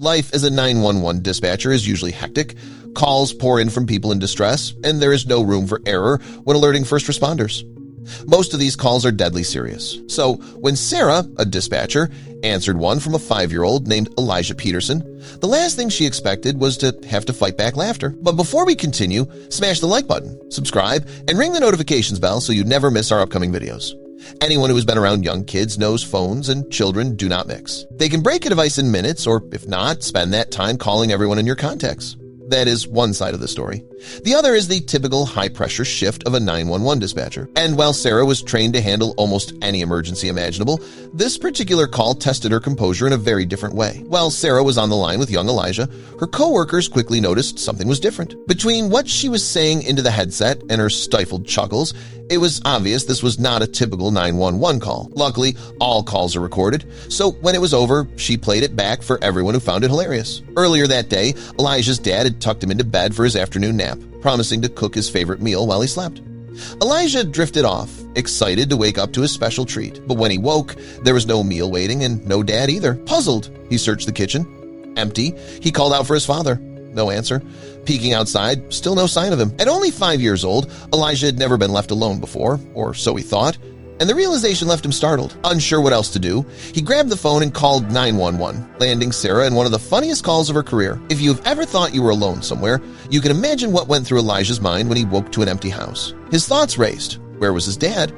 Life as a 911 dispatcher is usually hectic, calls pour in from people in distress, and there is no room for error when alerting first responders. Most of these calls are deadly serious. So when Sarah, a dispatcher, answered one from a 5-year-old named Elijah Peterson, the last thing she expected was to have to fight back laughter. But before we continue, smash the like button, subscribe, and ring the notifications bell so you never miss our upcoming videos. Anyone who has been around young kids knows phones and children do not mix. They can break a device in minutes, or if not, spend that time calling everyone in your contacts. That is one side of the story. The other is the typical high-pressure shift of a 911 dispatcher. And while Sarah was trained to handle almost any emergency imaginable, this particular call tested her composure in a very different way. While Sarah was on the line with young Elijah, her co-workers quickly noticed something was different. Between what she was saying into the headset and her stifled chuckles, it was obvious this was not a typical 911 call. Luckily, all calls are recorded, so when it was over, she played it back for everyone who found it hilarious. Earlier that day, Elijah's dad had tucked him into bed for his afternoon nap, promising to cook his favorite meal while he slept. Elijah drifted off, excited to wake up to his special treat. But when he woke, there was no meal waiting and no dad either. Puzzled, he searched the kitchen. Empty. He called out for his father. No answer. Peeking outside, still no sign of him. At only 5 years old, Elijah had never been left alone before, or so he thought, and the realization left him startled. Unsure what else to do, he grabbed the phone and called 911, landing Sarah in one of the funniest calls of her career. If you've ever thought you were alone somewhere, you can imagine what went through Elijah's mind when he woke to an empty house. His thoughts raced. Where was his dad?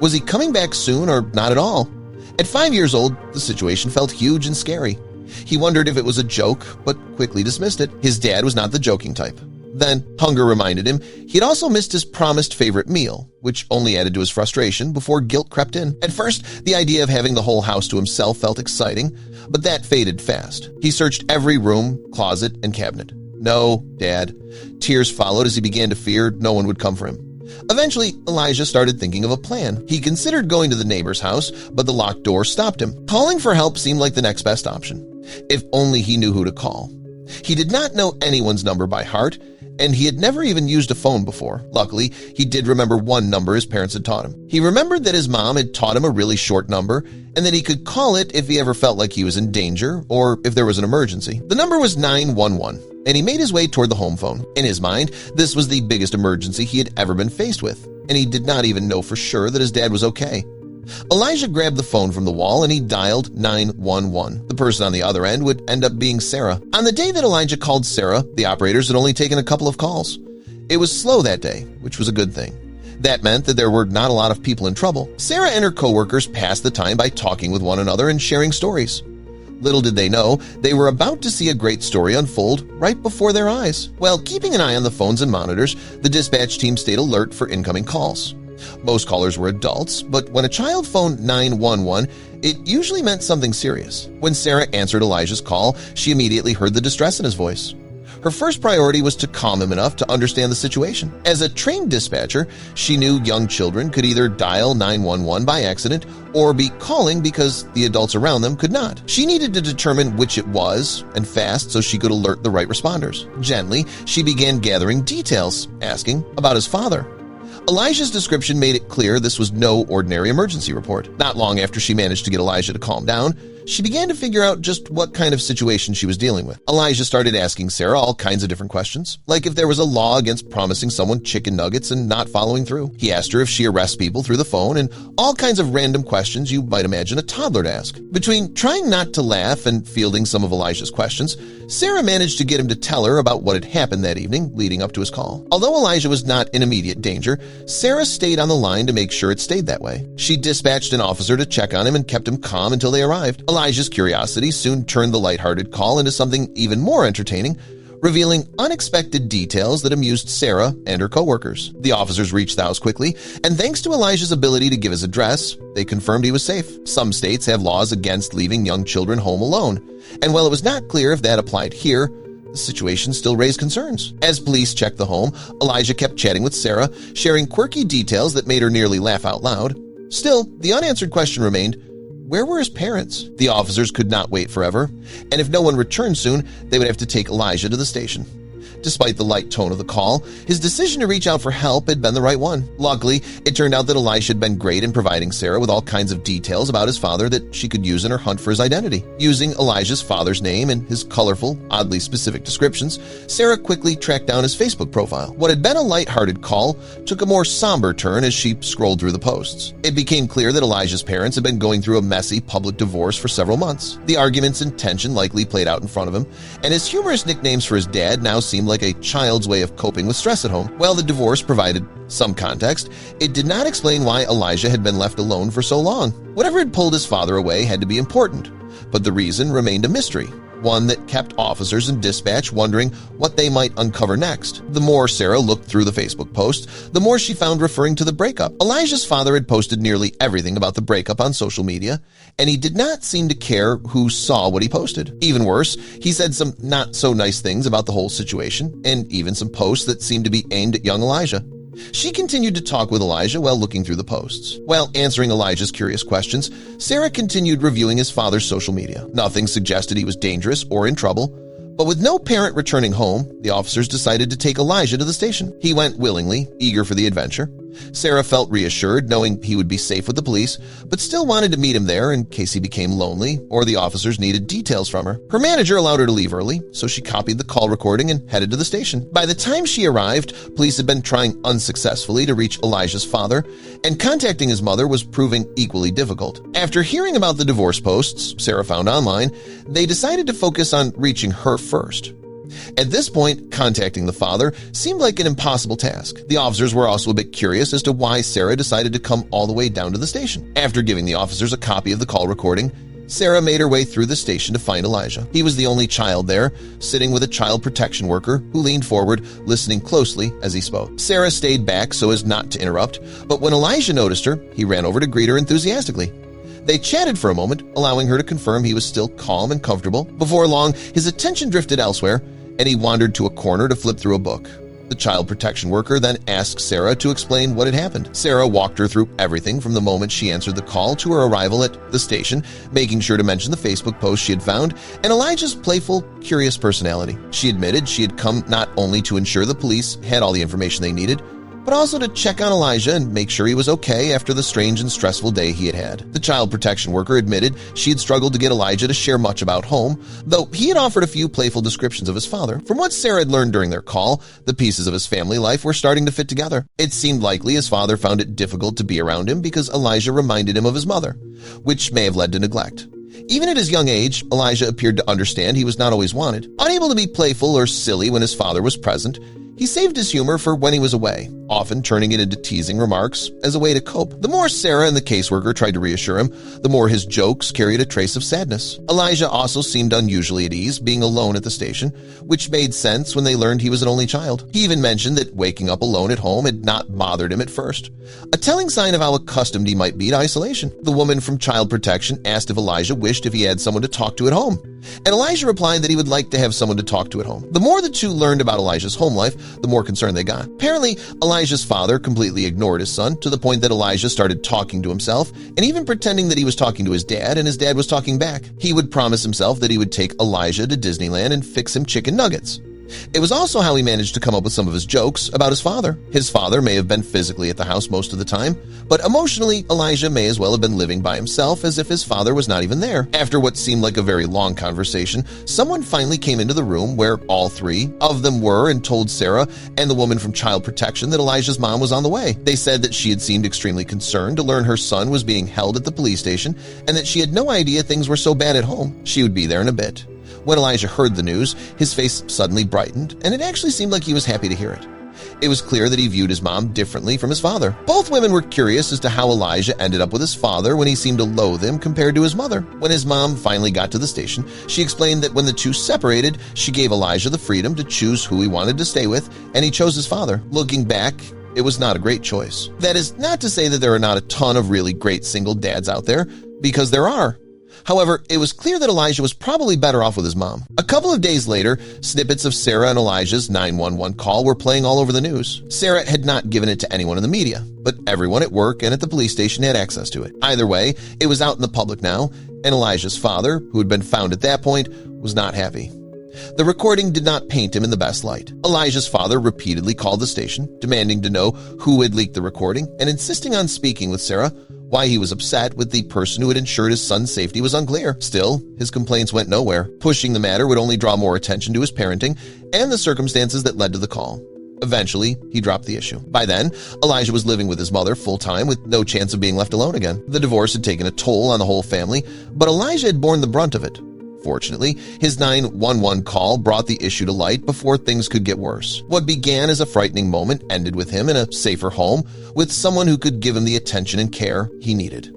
Was he coming back soon or not at all? At 5 years old, the situation felt huge and scary. He wondered if it was a joke, but quickly dismissed it. His dad was not the joking type. Then hunger reminded him he'd also missed his promised favorite meal, which only added to his frustration before guilt crept in. At first, the idea of having the whole house to himself felt exciting, but that faded fast. He searched every room, closet, and cabinet. No, Dad. Tears followed as he began to fear no one would come for him. Eventually, Elijah started thinking of a plan. He considered going to the neighbor's house, but the locked door stopped him. Calling for help seemed like the next best option. If only he knew who to call. He did not know anyone's number by heart, and he had never even used a phone before. Luckily, he did remember one number his parents had taught him. He remembered that his mom had taught him a really short number and that he could call it if he ever felt like he was in danger or if there was an emergency. The number was 911, and he made his way toward the home phone. In his mind, this was the biggest emergency he had ever been faced with, and he did not even know for sure that his dad was okay. Elijah grabbed the phone from the wall and he dialed 911. The person on the other end would end up being Sarah. On the day that Elijah called Sarah, the operators had only taken a couple of calls. It was slow that day, which was a good thing. That meant that there were not a lot of people in trouble. Sarah and her coworkers passed the time by talking with one another and sharing stories. Little did they know, they were about to see a great story unfold right before their eyes. While keeping an eye on the phones and monitors, the dispatch team stayed alert for incoming calls. Most callers were adults, but when a child phoned 911, it usually meant something serious. When Sarah answered Elijah's call, she immediately heard the distress in his voice. Her first priority was to calm him enough to understand the situation. As a trained dispatcher, she knew young children could either dial 911 by accident or be calling because the adults around them could not. She needed to determine which it was, and fast, so she could alert the right responders. Gently, she began gathering details, asking about his father. Elijah's description made it clear this was no ordinary emergency report. Not long after she managed to get Elijah to calm down, she began to figure out just what kind of situation she was dealing with. Elijah started asking Sarah all kinds of different questions, like if there was a law against promising someone chicken nuggets and not following through. He asked her if she arrests people through the phone and all kinds of random questions you might imagine a toddler to ask. Between trying not to laugh and fielding some of Elijah's questions, Sarah managed to get him to tell her about what had happened that evening leading up to his call. Although Elijah was not in immediate danger, Sarah stayed on the line to make sure it stayed that way. She dispatched an officer to check on him and kept him calm until they arrived. Elijah's curiosity soon turned the lighthearted call into something even more entertaining, revealing unexpected details that amused Sarah and her coworkers. The officers reached the house quickly, and thanks to Elijah's ability to give his address, they confirmed he was safe. Some states have laws against leaving young children home alone, and while it was not clear if that applied here, the situation still raised concerns. As police checked the home, Elijah kept chatting with Sarah, sharing quirky details that made her nearly laugh out loud. Still, the unanswered question remained, where were his parents? The officers could not wait forever, and if no one returned soon, they would have to take Elijah to the station. Despite the light tone of the call, his decision to reach out for help had been the right one. Luckily, it turned out that Elijah had been great in providing Sarah with all kinds of details about his father that she could use in her hunt for his identity. Using Elijah's father's name and his colorful, oddly specific descriptions, Sarah quickly tracked down his Facebook profile. What had been a lighthearted call took a more somber turn as she scrolled through the posts. It became clear that Elijah's parents had been going through a messy public divorce for several months. The arguments and tension likely played out in front of him, and his humorous nicknames for his dad now seemed like a child's way of coping with stress at home. While the divorce provided some context, it did not explain why Elijah had been left alone for so long. Whatever had pulled his father away had to be important, but the reason remained a mystery, one that kept officers in dispatch wondering what they might uncover next. The more Sarah looked through the Facebook post, the more she found referring to the breakup. Elijah's father had posted nearly everything about the breakup on social media, and he did not seem to care who saw what he posted. Even worse, he said some not-so-nice things about the whole situation, and even some posts that seemed to be aimed at young Elijah. She continued to talk with Elijah while looking through the posts. While answering Elijah's curious questions, Sarah continued reviewing his father's social media. Nothing suggested he was dangerous or in trouble, but with no parent returning home, the officers decided to take Elijah to the station. He went willingly, eager for the adventure. Sarah felt reassured knowing he would be safe with the police, but still wanted to meet him there in case he became lonely or the officers needed details from her. Her manager allowed her to leave early, so she copied the call recording and headed to the station. By the time she arrived, police had been trying unsuccessfully to reach Elijah's father, and contacting his mother was proving equally difficult. After hearing about the divorce posts Sarah found online, they decided to focus on reaching her first. At this point, contacting the father seemed like an impossible task. The officers were also a bit curious as to why Sarah decided to come all the way down to the station. After giving the officers a copy of the call recording, Sarah made her way through the station to find Elijah. He was the only child there, sitting with a child protection worker who leaned forward, listening closely as he spoke. Sarah stayed back so as not to interrupt, but when Elijah noticed her, he ran over to greet her enthusiastically. They chatted for a moment, allowing her to confirm he was still calm and comfortable. Before long, his attention drifted elsewhere, and he wandered to a corner to flip through a book. The child protection worker then asked Sarah to explain what had happened. Sarah walked her through everything from the moment she answered the call to her arrival at the station, making sure to mention the Facebook post she had found and Elijah's playful, curious personality. She admitted she had come not only to ensure the police had all the information they needed, but also to check on Elijah and make sure he was okay after the strange and stressful day he had had. The child protection worker admitted she had struggled to get Elijah to share much about home, though he had offered a few playful descriptions of his father. From what Sarah had learned during their call, the pieces of his family life were starting to fit together. It seemed likely his father found it difficult to be around him because Elijah reminded him of his mother, which may have led to neglect. Even at his young age, Elijah appeared to understand he was not always wanted. Unable to be playful or silly when his father was present, he saved his humor for when he was away, often turning it into teasing remarks as a way to cope. The more Sarah and the caseworker tried to reassure him, the more his jokes carried a trace of sadness. Elijah also seemed unusually at ease, being alone at the station, which made sense when they learned he was an only child. He even mentioned that waking up alone at home had not bothered him at first, a telling sign of how accustomed he might be to isolation. The woman from Child Protection asked if Elijah wished if he had someone to talk to at home, and Elijah replied that he would like to have someone to talk to at home. The more the two learned about Elijah's home life, the more concerned they got. Apparently, Elijah's father completely ignored his son to the point that Elijah started talking to himself and even pretending that he was talking to his dad and his dad was talking back. He would promise himself that he would take Elijah to Disneyland and fix him chicken nuggets. It was also how he managed to come up with some of his jokes about his father. His father may have been physically at the house most of the time, but emotionally, Elijah may as well have been living by himself as if his father was not even there. After what seemed like a very long conversation, someone finally came into the room where all three of them were and told Sarah and the woman from Child Protection that Elijah's mom was on the way. They said that she had seemed extremely concerned to learn her son was being held at the police station and that she had no idea things were so bad at home. She would be there in a bit. When Elijah heard the news, his face suddenly brightened, and it actually seemed like he was happy to hear it. It was clear that he viewed his mom differently from his father. Both women were curious as to how Elijah ended up with his father when he seemed to loathe him compared to his mother. When his mom finally got to the station, she explained that when the two separated, she gave Elijah the freedom to choose who he wanted to stay with, and he chose his father. Looking back, it was not a great choice. That is not to say that there are not a ton of really great single dads out there, because there are. However, it was clear that Elijah was probably better off with his mom. A couple of days later, snippets of Sarah and Elijah's 911 call were playing all over the news. Sarah had not given it to anyone in the media, but everyone at work and at the police station had access to it. Either way, it was out in the public now, and Elijah's father, who had been found at that point, was not happy. The recording did not paint him in the best light. Elijah's father repeatedly called the station, demanding to know who had leaked the recording and insisting on speaking with Sarah. Why he was upset with the person who had ensured his son's safety was unclear. Still, his complaints went nowhere. Pushing the matter would only draw more attention to his parenting and the circumstances that led to the call. Eventually, he dropped the issue. By then, Elijah was living with his mother full-time with no chance of being left alone again. The divorce had taken a toll on the whole family, but Elijah had borne the brunt of it. Fortunately, his 911 call brought the issue to light before things could get worse. What began as a frightening moment ended with him in a safer home with someone who could give him the attention and care he needed.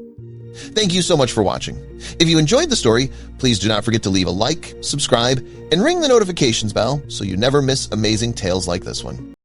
Thank you so much for watching. If you enjoyed the story, please do not forget to leave a like, subscribe, and ring the notifications bell so you never miss amazing tales like this one.